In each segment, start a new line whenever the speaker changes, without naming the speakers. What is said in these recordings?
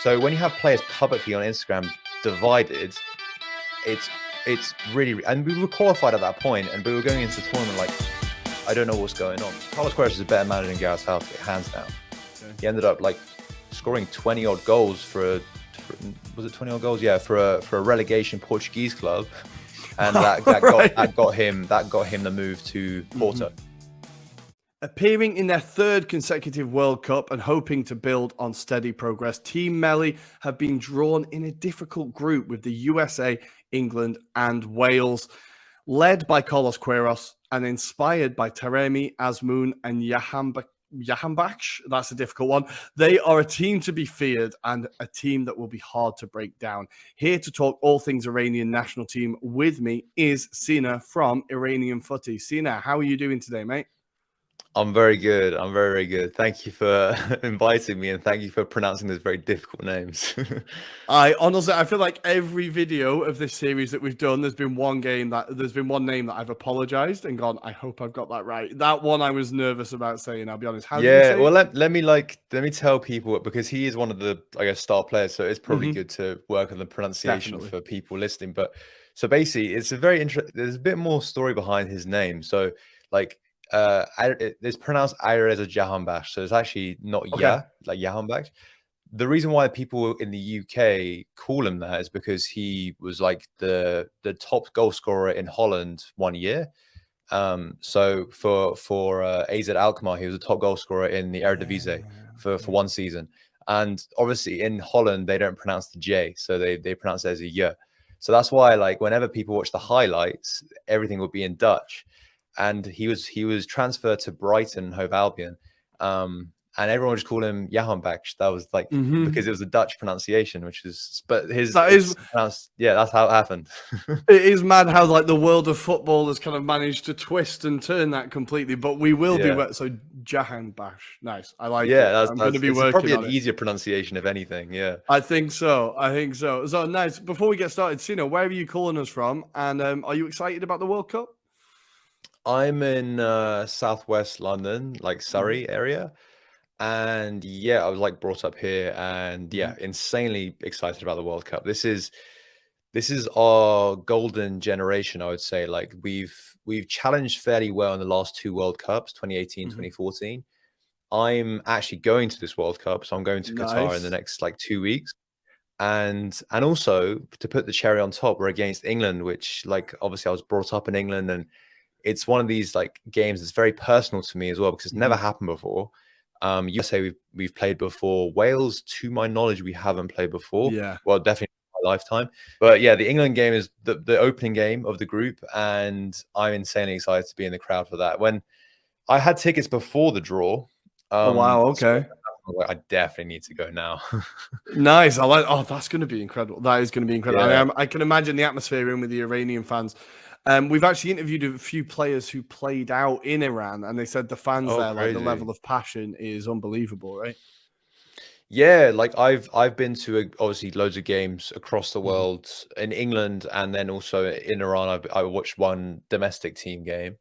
So when you have players publicly on Instagram divided, it's really, and we were qualified at that point, and we were going into the tournament like, I don't know what's going on. Carlos Queiroz is a better manager than Gareth Southgate, hands down. Okay. He ended up like scoring 20 odd goals for was it 20 odd goals? Yeah, for a relegation Portuguese club, and that got him the move to Porto.
Appearing in their third consecutive World Cup and hoping to build on steady progress, Team Melli have been drawn in a difficult group with the USA, England, and Wales. Led by Carlos Queiroz and inspired by Taremi, Azmoun, and Jahanbakhsh, that's a difficult one. They are a team to be feared and a team that will be hard to break down. Here to talk all things Iranian national team with me is Sina from Iranian Footy. Sina, how are you doing today, mate?
I'm very good. I'm very, very good. Thank you for inviting me, and thank you for pronouncing those very difficult names.
I feel like every video of this series that we've done, there's been one name that I've apologized and gone, I hope I've got that right. That one I was nervous about saying, I'll be honest. How do you say
well, let me tell people, because he is one of the, I guess, star players, so it's probably good to work on the pronunciation for people listening. But so basically, it's a very interesting. There's a bit more story behind his name. So like, it's pronounced Alireza Jahanbakhsh, so it's actually not like Jahanbakhsh. The reason why people in the UK call him that is because he was like the top goal scorer in Holland one year. So for AZ Alkmaar, he was the top goal scorer in the Eredivisie for one season. And obviously in Holland they don't pronounce the J, so they pronounce it as a Y. So that's why, like, whenever people watch the highlights, everything will be in Dutch. And he was transferred to Brighton Hove Albion, and everyone would just call him Jahanbakhsh. That was like because it was a Dutch pronunciation, pronounced. Yeah, that's how it happened.
It is mad how like the world of football has kind of managed to twist and turn that completely. But we will be so Jahanbakhsh. Nice, I like it. I'm going to be working
probably
on
an easier pronunciation, if anything. Yeah,
I think so. So nice. Before we get started, Sina, where are you calling us from? And are you excited about the World Cup?
I'm in southwest London, like Surrey area. And yeah, I was like brought up here, and yeah, insanely excited about the World Cup. This is our golden generation, I would say. Like we've challenged fairly well in the last two World Cups, 2018, 2014. I'm actually going to this World Cup, so I'm going to Qatar in the next like 2 weeks. And also, to put the cherry on top, we're against England, which, like, obviously I was brought up in England, and it's one of these like games that's very personal to me as well, because it's never happened before. USA we've played before. Wales, to my knowledge, we haven't played before.
Yeah.
Well, definitely in my lifetime. But yeah, the England game is the opening game of the group, and I'm insanely excited to be in the crowd for that. When I had tickets before the draw.
Oh wow, okay.
So I definitely need to go now.
Nice. That's going to be incredible. That is going to be incredible. Yeah. I can imagine the atmosphere in with the Iranian fans. We've actually interviewed a few players who played out in Iran, and they said the fans there, like the level of passion is unbelievable, right?
Yeah, like I've been to obviously loads of games across the world in England, and then also in Iran. I watched one domestic team game,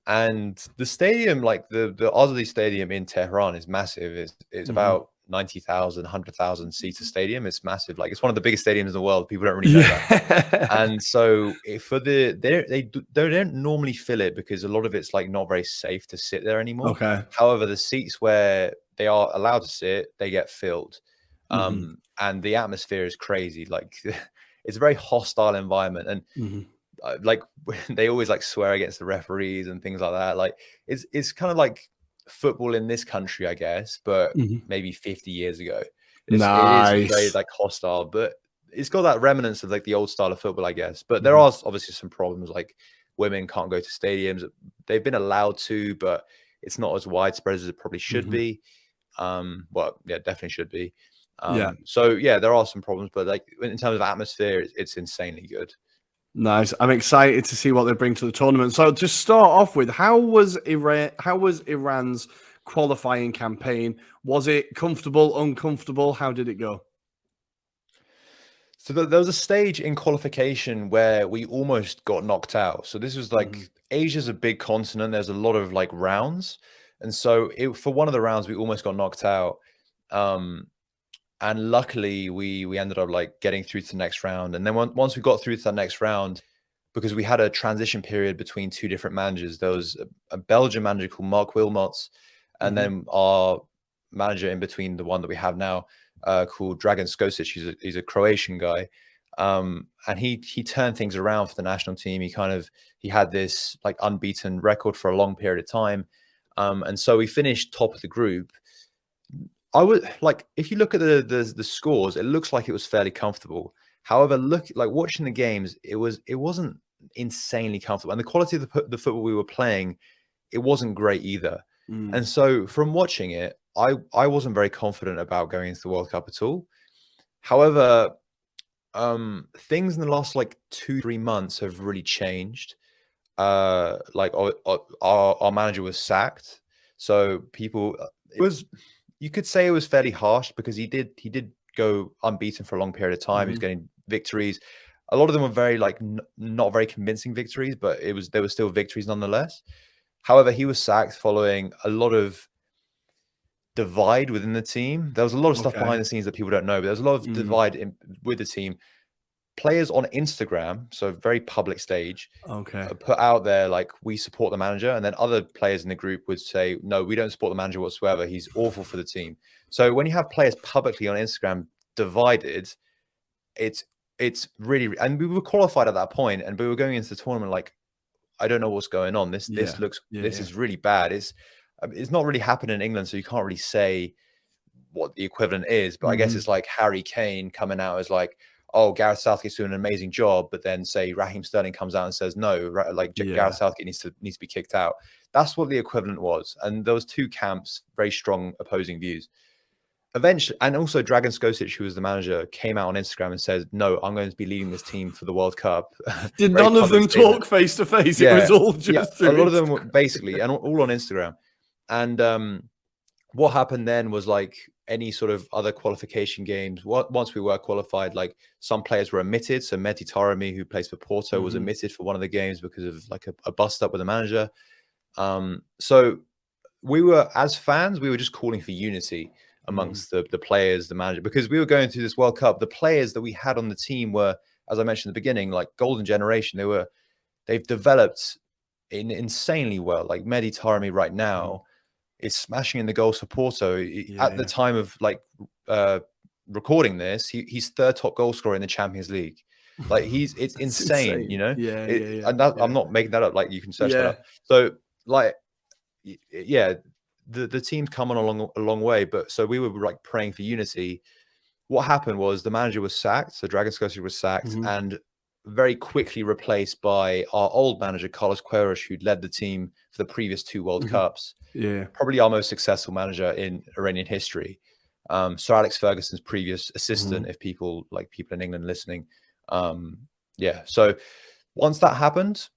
and the stadium, like the Azadi Stadium in Tehran, is massive. It's about 90,000, 100,000 seater stadium. It's massive. Like, it's one of the biggest stadiums in the world. People don't really know that. And so for they don't normally fill it, because a lot of it's like not very safe to sit there anymore.
Okay.
However, the seats where they are allowed to sit, they get filled. And the atmosphere is crazy. Like, it's a very hostile environment. And like they always like swear against the referees and things like that. Like, it's kind of like football in this country, I guess, but maybe 50 years ago. It is very like hostile, but it's got that remnants of like the old style of football, I guess. But there are obviously some problems, like women can't go to stadiums. They've been allowed to, but it's not as widespread as it probably should be. Well, yeah, definitely should be. So yeah, there are some problems, but like in terms of atmosphere, it's insanely good.
Nice. I'm excited to see what they bring to the tournament. So to start off with, how was Iran's qualifying campaign? Was it comfortable, uncomfortable? How did it go?
So there was a stage in qualification where we almost got knocked out. So this was like, Asia's a big continent. There's a lot of like rounds. And so for one of the rounds, we almost got knocked out. and luckily we ended up like getting through to the next round. And then once we got through to that next round, because we had a transition period between two different managers, there was a Belgian manager called Mark Wilmots, and then our manager in between, the one that we have now, called Dragan Skocic. He's a Croatian guy. And he turned things around for the national team. He had this like unbeaten record for a long period of time. And so we finished top of the group. I would like, if you look at the scores, it looks like it was fairly comfortable. However, watching the games, it wasn't insanely comfortable, and the quality of the football we were playing, it wasn't great either. And so from watching it, I wasn't very confident about going into the World Cup at all. However, things in the last like 2-3 months have really changed. Like our manager was sacked, so you could say it was fairly harsh, because he did go unbeaten for a long period of time. He was getting victories. A lot of them were very like not very convincing victories, but there were still victories nonetheless. However, he was sacked following a lot of divide within the team. There was a lot of stuff behind the scenes that people don't know, but there's a lot of divide with the team. Players on Instagram, so very public stage, put out there like, we support the manager, and then other players in the group would say, no, we don't support the manager whatsoever. He's awful for the team. So when you have players publicly on Instagram divided, it's really, and we were qualified at that point, and we were going into the tournament like, I don't know what's going on. This is really bad. It's not really happening in England, so you can't really say what the equivalent is. But I guess it's like Harry Kane coming out as like, oh, Gareth Southgate's doing an amazing job, but then say Raheem Sterling comes out and says no, Gareth Southgate needs to be kicked out. That's what the equivalent was, and there was two camps, very strong opposing views. Eventually, and also Dragan Skocic, who was the manager, came out on Instagram and said, no, I'm going to be leading this team for the World Cup.
Did none of them talk face to face? It was all just
a lot of them were basically, and all on Instagram. And what happened then was like any sort of other qualification games, once we were qualified, like some players were omitted. So Mehdi Taremi, who plays for Porto, was omitted for one of the games because of like a bust up with the manager. So we were, as fans, we were just calling for unity amongst the players, the manager, because we were going through this World Cup. The players that we had on the team were, as I mentioned at the beginning, like golden generation. They've developed insanely well. Like Mehdi Taremi right now is smashing in the goals for Porto. At the time of like recording this, he's third top goal scorer in the Champions League. Like it's insane, you know. And I'm not making that up. Like you can search that up. So like, the team's come on a long way. But so we were like praying for unity. What happened was the manager was sacked. So Dragan Skocic was sacked and very quickly replaced by our old manager, Carlos Queiroz, who'd led the team for the previous 2 World Cups. Probably our most successful manager in Iranian history. Sir Alex Ferguson's previous assistant, if people in England listening. So once that happened,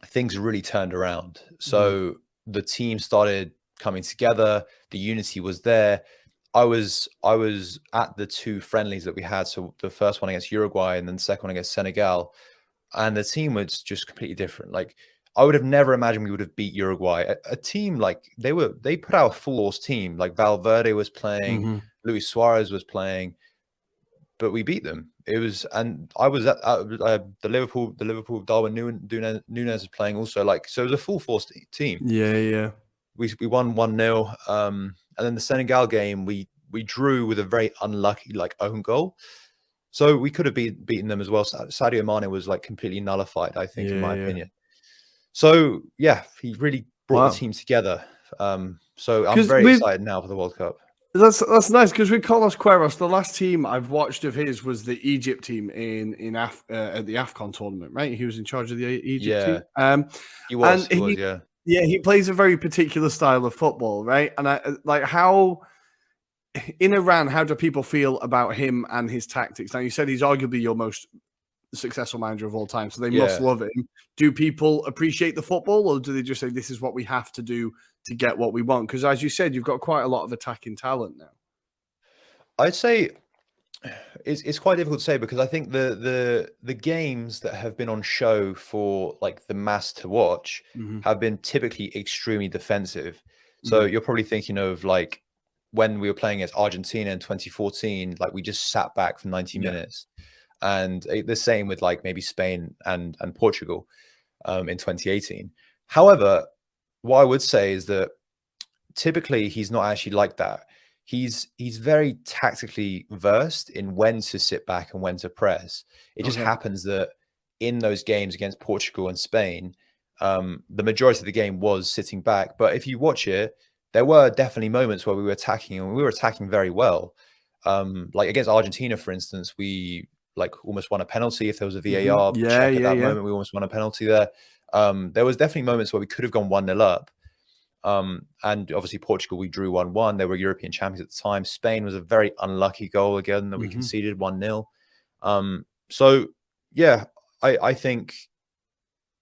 things really turned around. So the team started coming together. The unity was there. I was at the 2 friendlies that we had. So the first one against Uruguay and then the second one against Senegal. And the team was just completely different. Like I would have never imagined we would have beat Uruguay. A team like they put out a full force team. Like Valverde was playing, Luis Suarez was playing, but we beat them. It was, and I was at the Liverpool Darwin Núñez was playing also. Like so, it was a full force team. We won 1-0. And then the Senegal game, we drew with a very unlucky like own goal. So we could have beaten them as well. Sadio Mane was like completely nullified, I think, in my opinion. So yeah, he really brought the team together. So I'm very excited now for the World Cup.
That's nice, because with Carlos Queiroz, the last team I've watched of his was the Egypt team at the AFCON tournament, right? He was in charge of the Egypt team.
He was.
Yeah, he plays a very particular style of football, right? And I like how in Iran, how do people feel about him and his tactics? Now, you said he's arguably your most successful manager of all time, so they must love him. Do people appreciate the football, or do they just say this is what we have to do to get what we want? Because as you said, you've got quite a lot of attacking talent now.
I'd say it's quite difficult to say, because I think the games that have been on show for like the mass to watch have been typically extremely defensive. So you're probably thinking of like when we were playing against Argentina in 2014, like we just sat back for 90 minutes. And the same with like maybe Spain and Portugal in 2018. However, what I would say is that typically he's not actually like that. He's very tactically versed in when to sit back and when to press. It just happens that in those games against Portugal and Spain, the majority of the game was sitting back. But if you watch it, there were definitely moments where we were attacking, and we were attacking very well. Like against Argentina, for instance, we like almost won a penalty. If there was a VAR check at that moment, we almost won a penalty there. There was definitely moments where we could have gone 1-0 up. And obviously Portugal, we drew 1-1. They were European champions at the time. Spain was a very unlucky goal again that we conceded 1-0. So yeah, I think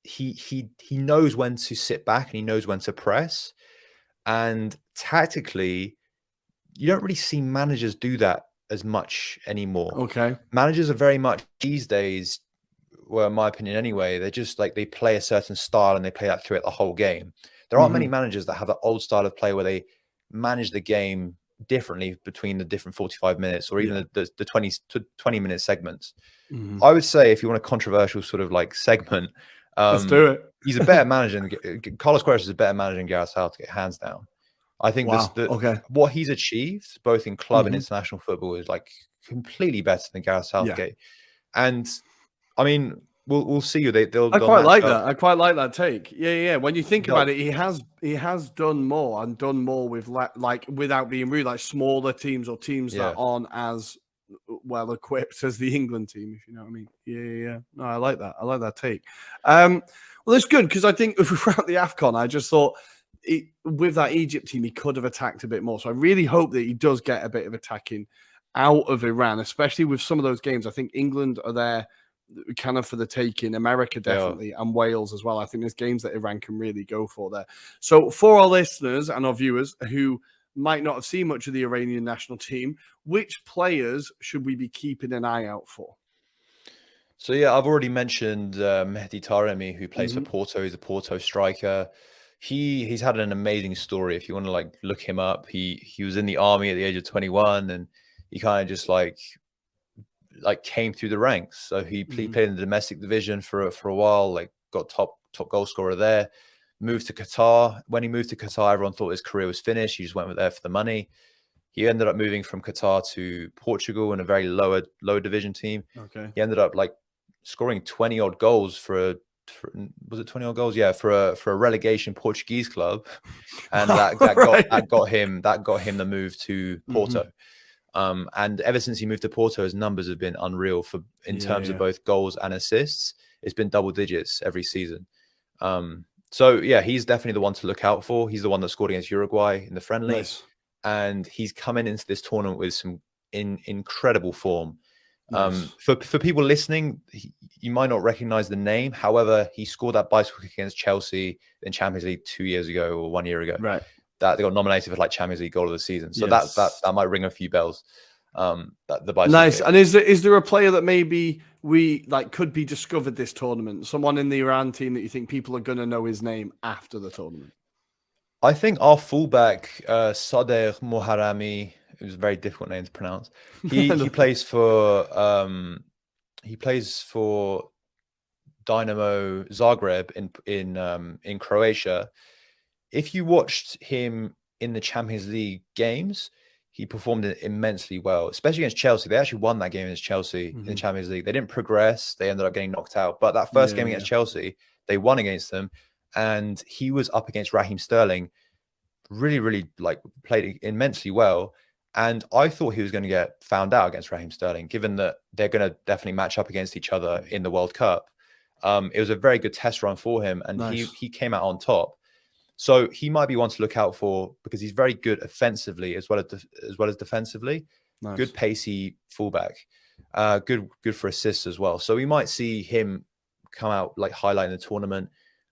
he knows when to sit back and he knows when to press. And tactically, you don't really see managers do that as much anymore. Managers are very much these days, well, in my opinion anyway, they're just like they play a certain style and they play that throughout the whole game. There aren't many managers that have that old style of play where they manage the game differently between the different 45 minutes or even the 20 to 20-minute segments. I would say if you want a controversial sort of like segment,
let's do it.
He's a better manager than Carlos Queiroz is a better manager than Gareth Southgate, hands down. I think what he's achieved both in club and international football is like completely better than Gareth Southgate. And I mean, we'll see.
I quite like that. I quite like that take. Yeah. When you think about it, he has done more and done more with like without being rude, like smaller teams or teams that aren't as well equipped as the England team, if you know what I mean. Yeah. No, I like that. I like that take. Well, it's good because I think throughout the AFCON, I just thought with that Egypt team, he could have attacked a bit more. So I really hope that he does get a bit of attacking out of Iran, especially with some of those games. I think England are there kind of for the taking, America definitely, and Wales as well. I think there's games that Iran can really go for there. So for our listeners and our viewers who might not have seen much of the Iranian national team, which players should we be keeping an eye out for?
So yeah, I've already mentioned Mehdi Taremi, who plays for Porto. He's a Porto striker. He's had an amazing story. If you want to like look him up, he was in the army at the age of 21, and he kind of just like came through the ranks. So he played in the domestic division for a while, like got top goal scorer there. Moved to Qatar. When he moved to Qatar, everyone thought his career was finished. He just went there for the money. He ended up moving from Qatar to Portugal in a very lower division team. He ended up like scoring 20 odd goals for was it 20 odd goals? Yeah, for a relegation Portuguese club, and that got him the move to Porto. And ever since he moved to Porto, his numbers have been unreal in terms of both goals and assists. It's been double digits every season. So yeah, he's definitely the one to look out for. He's the one that scored against Uruguay in the friendly, and he's coming into this tournament with some incredible form. For people listening, you might not recognize the name. However, he scored that bicycle kick against Chelsea in Champions League 2 years ago or 1 year ago. That they got nominated for like Champions League goal of the season. So that might ring a few bells. The bicycle kick.
And is there a player that maybe we like could be discovered this tournament? Someone in the Iran team that you think people are going to know his name after the tournament?
I think our fullback Sadr Moharami. It was a very difficult name to pronounce. He plays for Dynamo Zagreb in Croatia. If you watched him in the Champions League games, he performed immensely well, especially against Chelsea. They actually won that game against Chelsea in the Champions League. They didn't progress. They ended up getting knocked out. But that first game against Chelsea, they won against them. And he was up against Raheem Sterling, really like played immensely well. And I thought he was going to get found out against Raheem Sterling, given that they're going to definitely match up against each other in the World Cup. It was a very good test run for him, and he came out on top. So he might be one to look out for because he's very good offensively as well as defensively. Good pacey fullback, good for assists as well. So we might see him come out like highlighting the tournament.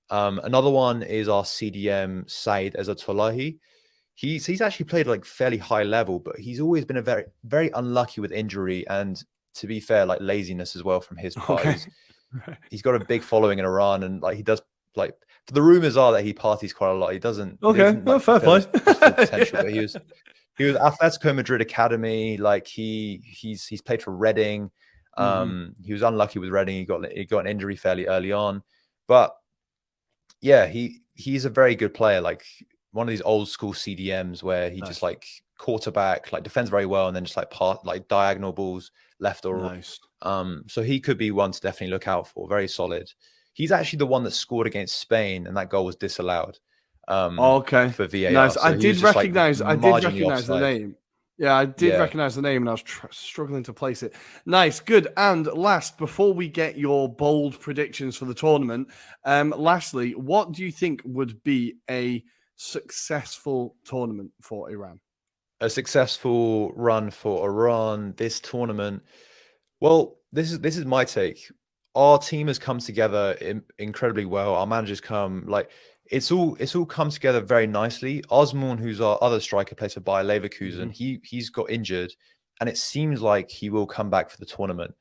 Another one is our CDM Said Ezatolahi. He's actually played like fairly high level, but he's always been a very, very unlucky with injury and, to be fair, like laziness as well from his part. He's got a big following in Iran, and like he does like the rumors are that he parties quite a lot. He doesn't.
Fair play.
Potential, but he was Atletico Madrid academy. Like he's played for Reading. He was unlucky with Reading. He got an injury fairly early on, but yeah, he's a very good player. Like one of these old school CDMs where he just like quarterback, like defends very well, and then just like diagonal balls left or right. So he could be one to definitely look out for. Very solid. He's actually the one that scored against Spain, and that goal was disallowed.
Okay,
for VAR.
nice.
So
I did recognize. I did recognize the name. Yeah, I did recognize the name, and I was struggling to place it. Nice, good. And last, before we get your bold predictions for the tournament, lastly, what do you think would be a successful tournament for Iran?
A successful run for Iran this tournament. Well, this is my take. Our team has come together incredibly well. Our managers come like it's all come together very nicely. Osman, who's our other striker, plays for Bayer Leverkusen. He's got injured, and it seems like he will come back for the tournament.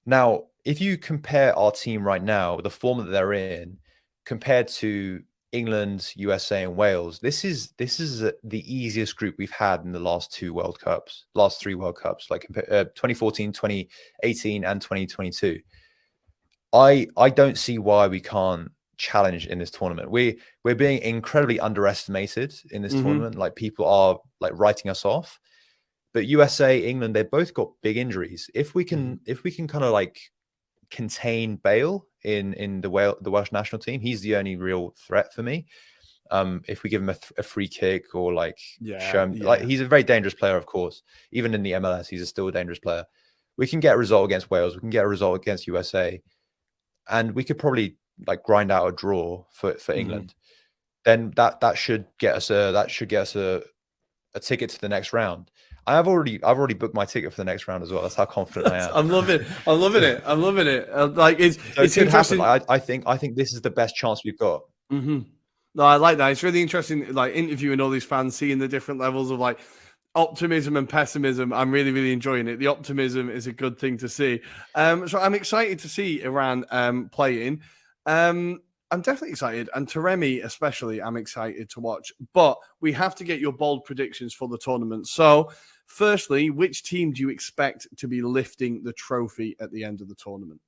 Now, if you compare our team right now, the form that they're in, compared to England, USA, and Wales, this is the easiest group we've had in the last three World Cups, like 2014, 2018, and 2022. I don't see why we can't challenge in this tournament. We're being incredibly underestimated in this tournament. Like people are like writing us off. But USA, England, they've both got big injuries. If we can kind of like contain Bale in the Welsh national team, he's the only real threat for me. If we give him a free kick or like show him, like he's a very dangerous player, of course. Even in the MLS, he's still a dangerous player. We can get a result against Wales. We can get a result against USA, and we could probably like grind out a draw for England. Then that should get us a ticket to the next round. I've already booked my ticket for the next round as well. That's how confident I am.
I'm loving it. Like it's interesting.
I think this is the best chance we've got.
No, I like that. It's really interesting, like interviewing all these fans, seeing the different levels of like optimism and pessimism. I'm really, really enjoying it. The optimism is a good thing to see. So I'm excited to see Iran playing. I'm definitely excited, and Taremi especially, I'm excited to watch. But we have to get your bold predictions for the tournament. So, firstly, which team do you expect to be lifting the trophy at the end of the tournament?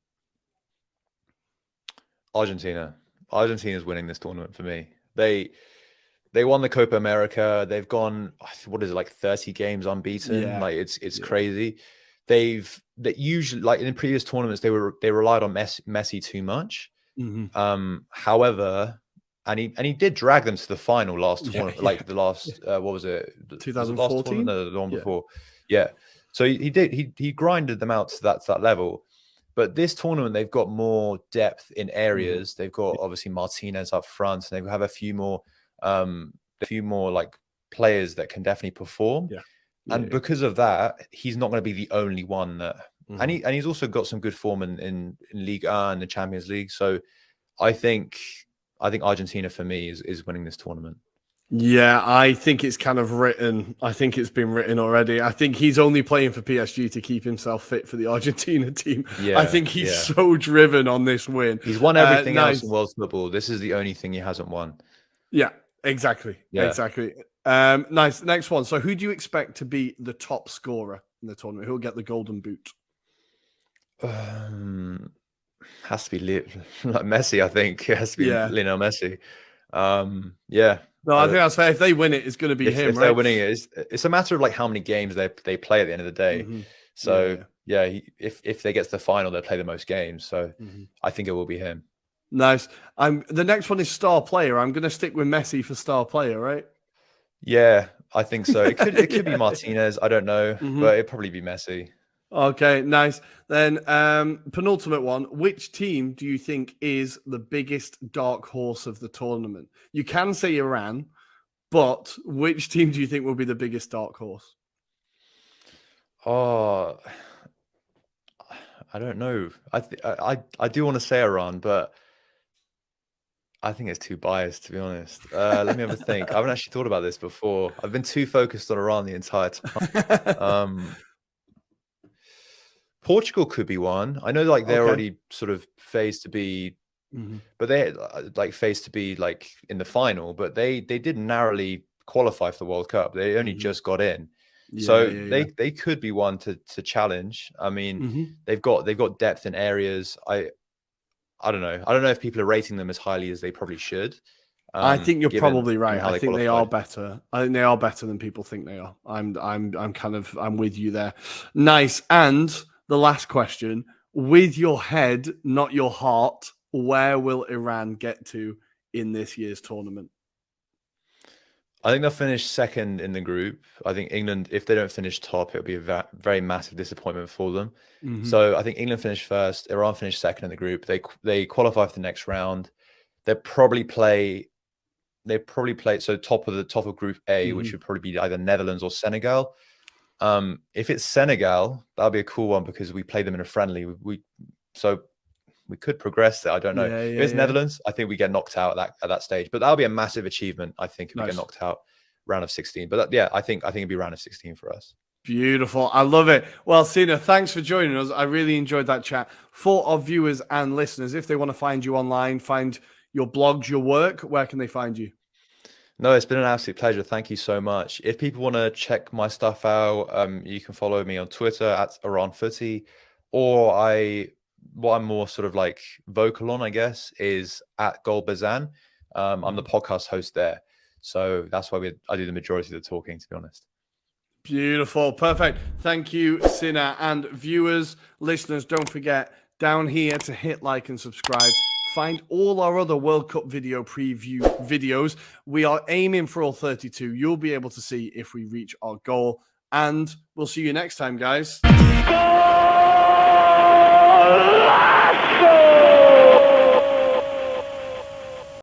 Argentina. Argentina's winning this tournament for me. They won the Copa America. They've gone, what is it, like 30 games unbeaten? Yeah. Like it's crazy. They usually, like in previous tournaments, they relied on Messi too much. However, and he did drag them to the final last tournament, like the last what was it?
2014?
No, the one before. Yeah. So he grinded them out to that level. But this tournament, they've got more depth in areas. They've got obviously Martinez up front, and they have a few more like players that can definitely perform. And because of that, he's not going to be the only one that. And he's also got some good form in Ligue 1 and the Champions League. So I think Argentina for me is winning this tournament.
Yeah, I think it's kind of written. I think it's been written already. I think he's only playing for PSG to keep himself fit for the Argentina team. Yeah, I think he's so driven on this win.
He's won everything else in world football. This is the only thing he hasn't won.
Yeah, exactly. Yeah. Exactly. Nice. Next one. So who do you expect to be the top scorer in the tournament? Who will get the golden boot?
Has to be like Messi, I think. It has to be Lionel Messi. No,
I think that's fair. If they win it, it's going to be him.
If they're winning it, it's a matter of like how many games they play at the end of the day. So if they get to the final, they'll play the most games. So I think it will be him.
Nice. The next one is star player. I'm going to stick with Messi for star player, right?
Yeah, I think so. It could be Martinez. I don't know, but it'd probably be Messi.
Okay, nice. Then penultimate one. Which team do you think is the biggest dark horse of the tournament? You can say Iran, but which team do you think will be the biggest dark horse?
Oh, I don't know. I do want to say Iran, but I think it's too biased, to be honest. Let me have a think. I haven't actually thought about this before. I've been too focused on Iran the entire time. Portugal could be one. I know, like they're already sort of phased to be, but they like phased to be like in the final. But they did narrowly qualify for the World Cup. They only just got in. So they could be one to challenge. I mean, they've got depth in areas. I don't know. I don't know if people are rating them as highly as they probably should.
I think you're probably right. I think they are
qualified.
better. I think they are better than people think they are. I'm with you there. Nice. And the last question, with your head, not your heart, where will Iran get to in this year's tournament?
I think they'll finish second in the group. I think England, if they don't finish top, it'll be a very massive disappointment for them. So I think England finished first, Iran finished second in the group. They qualify for the next round. They probably play so top of Group A, which would probably be either Netherlands or Senegal. If it's Senegal, that'll be a cool one because we play them in a friendly. So we could progress there. I don't know. If it's Netherlands, I think we get knocked out at that stage. But that'll be a massive achievement, I think, if we get knocked out round of 16. But I think it'd be round of 16 for us.
Beautiful. I love it. Well, Sina, thanks for joining us. I really enjoyed that chat. For our viewers and listeners, if they want to find you online, find your blogs, your work, where can they find you?
No, it's been an absolute pleasure. Thank you so much. If people want to check my stuff out, you can follow me on Twitter at IranFooty, or what I'm more sort of like vocal on, I guess, is at Golbazan. I'm the podcast host there. So that's why I do the majority of the talking, to be honest.
Beautiful. Perfect. Thank you, Sina. And viewers, listeners, don't forget down here to hit like and subscribe. Find all our other World Cup video preview videos. We are aiming for all 32. You'll be able to see if we reach our goal. And we'll see you next time, guys.